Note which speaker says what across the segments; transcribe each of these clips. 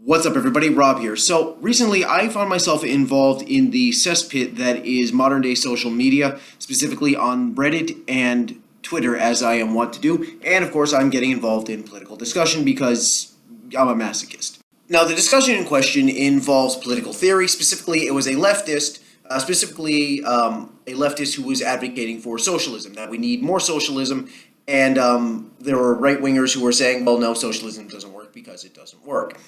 Speaker 1: What's up, everybody? Rob here. So recently I found myself involved in the cesspit that is modern day social media, specifically on Reddit and Twitter, as I am wont to do. And of course, I'm getting involved in political discussion because I'm a masochist. Now, the discussion in question involves political theory. Specifically, it was a leftist, a leftist who was advocating for socialism, that we need more socialism. And there were right-wingers who were saying, well, no, socialism doesn't work because it doesn't work.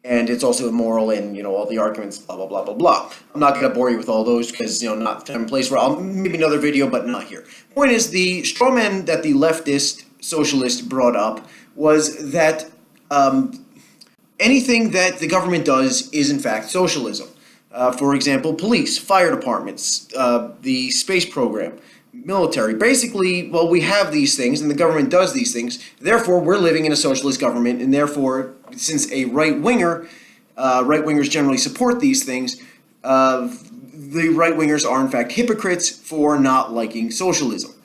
Speaker 1: And it's also immoral, and, all the arguments, blah, blah, blah, blah, blah. I'm not going to bore you with all those because, not the time and place for maybe another video, but not here. Point is, the straw man that the leftist socialist brought up was that anything that the government does is, in fact, socialism. For example, police, fire departments, the space program, military. Basically, well, we have these things, and the government does these things. Therefore, we're living in a socialist government, and therefore, since a right-wingers generally support these things, the right-wingers are, in fact, hypocrites for not liking socialism.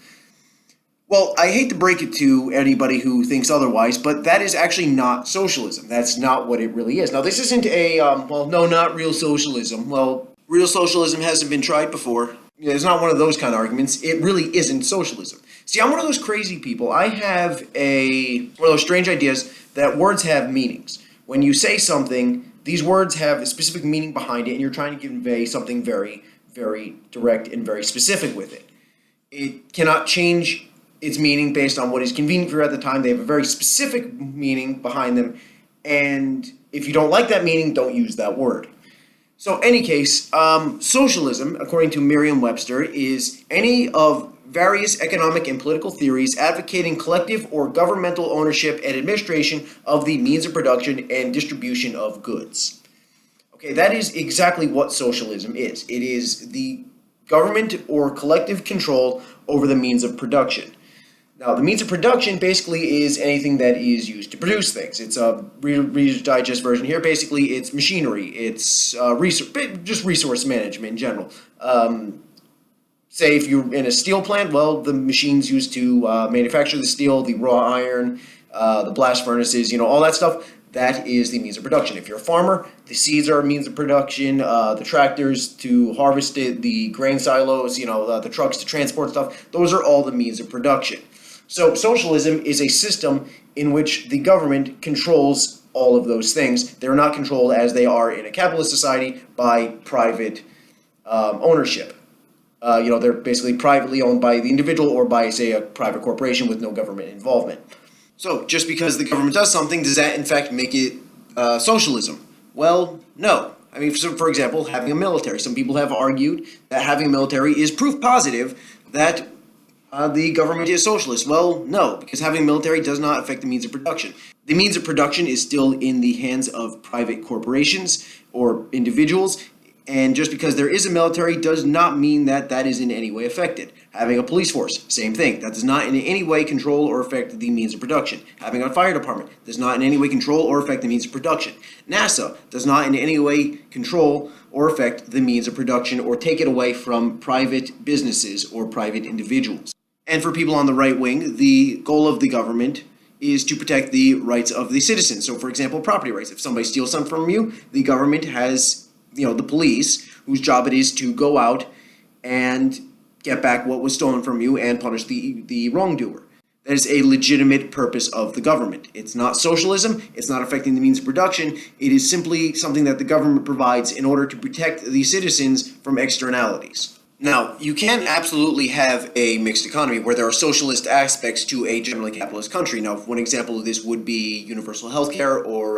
Speaker 1: Well, I hate to break it to anybody who thinks otherwise, but that is actually not socialism. That's not what it really is. Now, this isn't not real socialism. Well, real socialism hasn't been tried before. It's not one of those kind of arguments. It really isn't socialism. See, I'm one of those crazy people. I have one of those strange ideas that words have meanings. When you say something, these words have a specific meaning behind it, and you're trying to convey something very, very direct and very specific with it. It cannot change its meaning based on what is convenient for you at the time. They have a very specific meaning behind them, and if you don't like that meaning, don't use that word. So, any case, socialism, according to Merriam-Webster, is any of various economic and political theories advocating collective or governmental ownership and administration of the means of production and distribution of goods. Okay, that is exactly what socialism is. It is the government or collective control over the means of production. Now, the means of production basically is anything that is used to produce things. It's a Reader's Digest version here. Basically, it's machinery. It's resource management in general. Say if you're in a steel plant, well, the machines used to manufacture the steel, the raw iron, the blast furnaces, all that stuff, that is the means of production. If you're a farmer, the seeds are a means of production, the tractors to harvest it, the grain silos, the trucks to transport stuff, those are all the means of production. So socialism is a system in which the government controls all of those things. They're not controlled as they are in a capitalist society by private ownership. They're basically privately owned by the individual or by, say, a private corporation with no government involvement. So just because the government does something, does that in fact make it socialism? Well, no. I mean, for example, having a military. Some people have argued that having a military is proof positive that the government is socialist. Well, no, because having a military does not affect the means of production. The means of production is still in the hands of private corporations or individuals, and just because there is a military does not mean that that is in any way affected. Having a police force, same thing. That does not in any way control or affect the means of production. Having a fire department does not in any way control or affect the means of production. NASA does not in any way control or affect the means of production or take it away from private businesses or private individuals. And for people on the right wing, the goal of the government is to protect the rights of the citizens. So, for example, property rights. If somebody steals something from you, the government has, the police, whose job it is to go out and get back what was stolen from you and punish the wrongdoer. That is a legitimate purpose of the government. It's not socialism. It's not affecting the means of production. It is simply something that the government provides in order to protect the citizens from externalities. Now, you can absolutely have a mixed economy where there are socialist aspects to a generally capitalist country. Now, one example of this would be universal healthcare or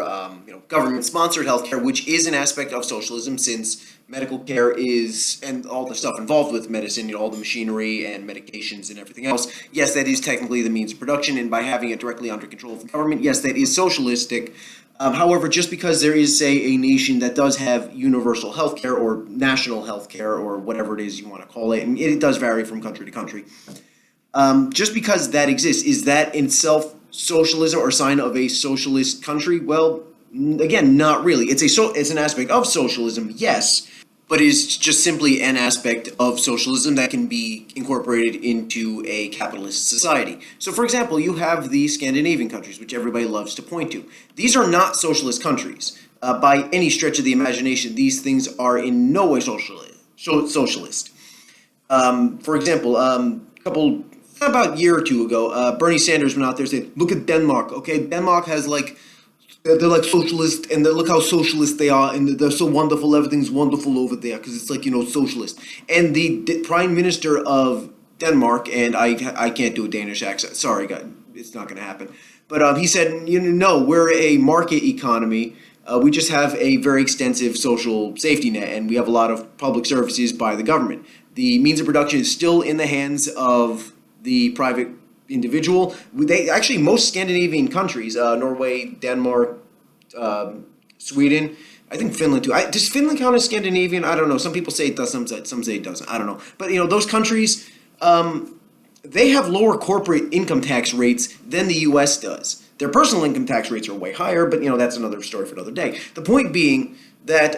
Speaker 1: government-sponsored healthcare, which is an aspect of socialism since medical care is, and all the stuff involved with medicine, all the machinery and medications and everything else. Yes, that is technically the means of production, and by having it directly under control of the government, yes, that is socialistic. However, just because there is, say, a nation that does have universal health care or national health care or whatever it is you want to call it, and it does vary from country to country, just because that exists, is that in itself socialism or a sign of a socialist country? Well, again, not really. It's an aspect of socialism, yes, but is just simply an aspect of socialism that can be incorporated into a capitalist society. So, for example, you have the Scandinavian countries, which everybody loves to point to. These are not socialist countries. by any stretch of the imagination, these things are in no way socialist. For example, about a year or two ago, Bernie Sanders went out there and said, "Look at Denmark. Okay, Denmark has they're like socialist, and look how socialist they are, and they're so wonderful. Everything's wonderful over there because it's socialist." And the Prime Minister of Denmark, and I can't do a Danish accent. Sorry, guys, it's not going to happen. But he said, no, we're a market economy. We just have a very extensive social safety net, and we have a lot of public services by the government. The means of production is still in the hands of the private individual. Most Scandinavian countries, Norway, Denmark, Sweden, I think Finland too. Does Finland count as Scandinavian? I don't know. Some people say it does, some say it doesn't. I don't know. But those countries, they have lower corporate income tax rates than the U.S. does. Their personal income tax rates are way higher, but that's another story for another day. The point being that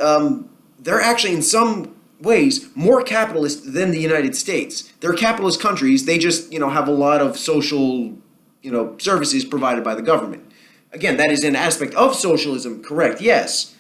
Speaker 1: they're actually in some ways more capitalist than the United States. They're capitalist countries. They just have a lot of social services provided by the government. Again, that is an aspect of socialism, correct? Yes,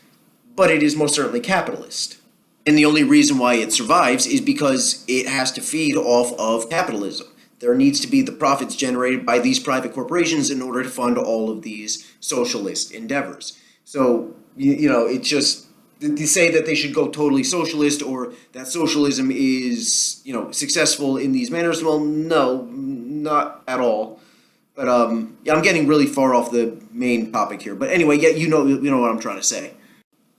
Speaker 1: but it is most certainly capitalist. And the only reason why it survives is because it has to feed off of capitalism. There needs to be the profits generated by these private corporations in order to fund all of these socialist endeavors. So, it's just to say that they should go totally socialist or that socialism is, successful in these manners. Well, no, not at all. But I'm getting really far off the main topic here. But anyway, you know what I'm trying to say.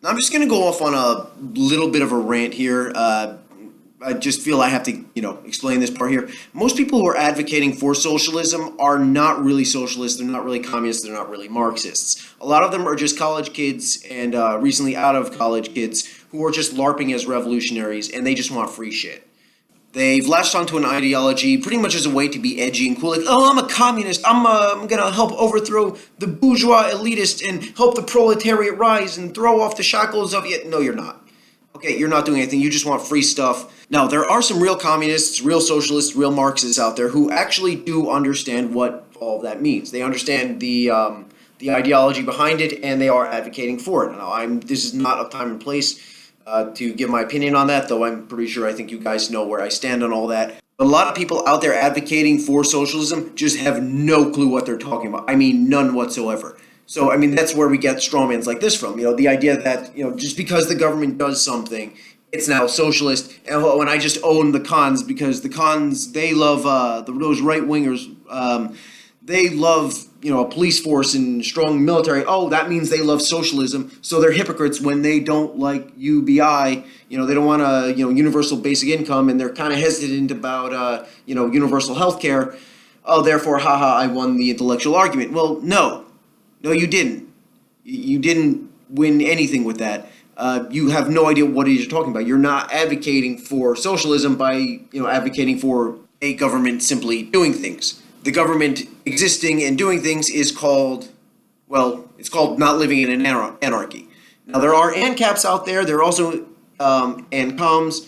Speaker 1: Now, I'm just going to go off on a little bit of a rant here. I just feel I have to, explain this part here. Most people who are advocating for socialism are not really socialists. They're not really communists. They're not really Marxists. A lot of them are just college kids and recently out of college kids who are just LARPing as revolutionaries, and they just want free shit. They've latched onto an ideology pretty much as a way to be edgy and cool. Like, oh, I'm a communist. I'm going to help overthrow the bourgeois elitist and help the proletariat rise and throw off the shackles of it. No, you're not. Okay, you're not doing anything. You just want free stuff. Now, there are some real communists, real socialists, real Marxists out there who actually do understand what all of that means. They understand the ideology behind it, and they are advocating for it. Now, this is not a time and place to give my opinion on that, though I think you guys know where I stand on all that. But a lot of people out there advocating for socialism just have no clue what they're talking about. I mean, none whatsoever. So, that's where we get strawmans like this from. The idea that, just because the government does something, it's now socialist. And I just own the cons because the cons, they love those right-wingers. They love, a police force and strong military. Oh, that means they love socialism. So they're hypocrites when they don't like UBI. They don't want a, universal basic income, and they're kind of hesitant about, universal health care. Oh, therefore, haha, I won the intellectual argument. Well, no, you didn't. You didn't win anything with that. You have no idea what it is you're talking about. You're not advocating for socialism by, advocating for a government simply doing things. The government existing and doing things is called, it's called not living in an anarchy. Now, there are ANCAPs out there. There are also ANCOMs,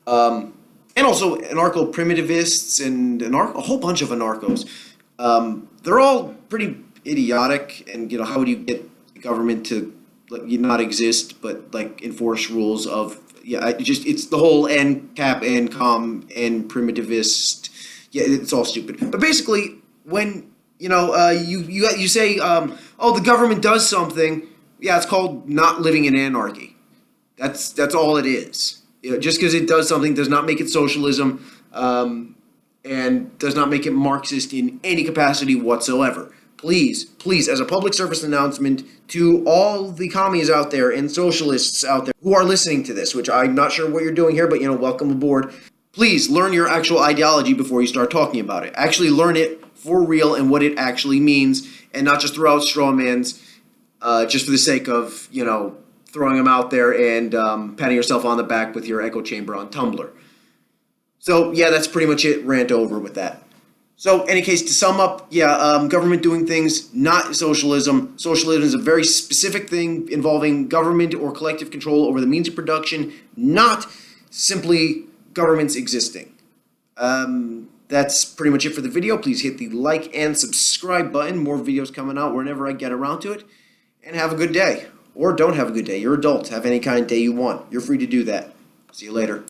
Speaker 1: and also anarcho-primitivists and a whole bunch of anarchos. They're all pretty idiotic, and, how would you get the government to not exist, but enforce rules of it's the whole ANCAP, ANCOM, and primitivist. Yeah, it's all stupid. But basically, when you say, oh, the government does something, yeah, it's called not living in anarchy. That's all it is. Just because it does something does not make it socialism, and does not make it Marxist in any capacity whatsoever. Please, as a public service announcement to all the commies out there and socialists out there who are listening to this, which I'm not sure what you're doing here, but, welcome aboard. Please learn your actual ideology before you start talking about it. Actually learn it for real and what it actually means, and not just throw out straw mans just for the sake of, throwing them out there and patting yourself on the back with your echo chamber on Tumblr. So, yeah, that's pretty much it. Rant over with that. So, any case, to sum up, government doing things, not socialism. Socialism is a very specific thing involving government or collective control over the means of production, not simply governments existing. That's pretty much it for the video. Please hit the like and subscribe button. More videos coming out whenever I get around to it. And have a good day. or don't have a good day. You're adults. Have any kind of day you want. You're free to do that. See you later.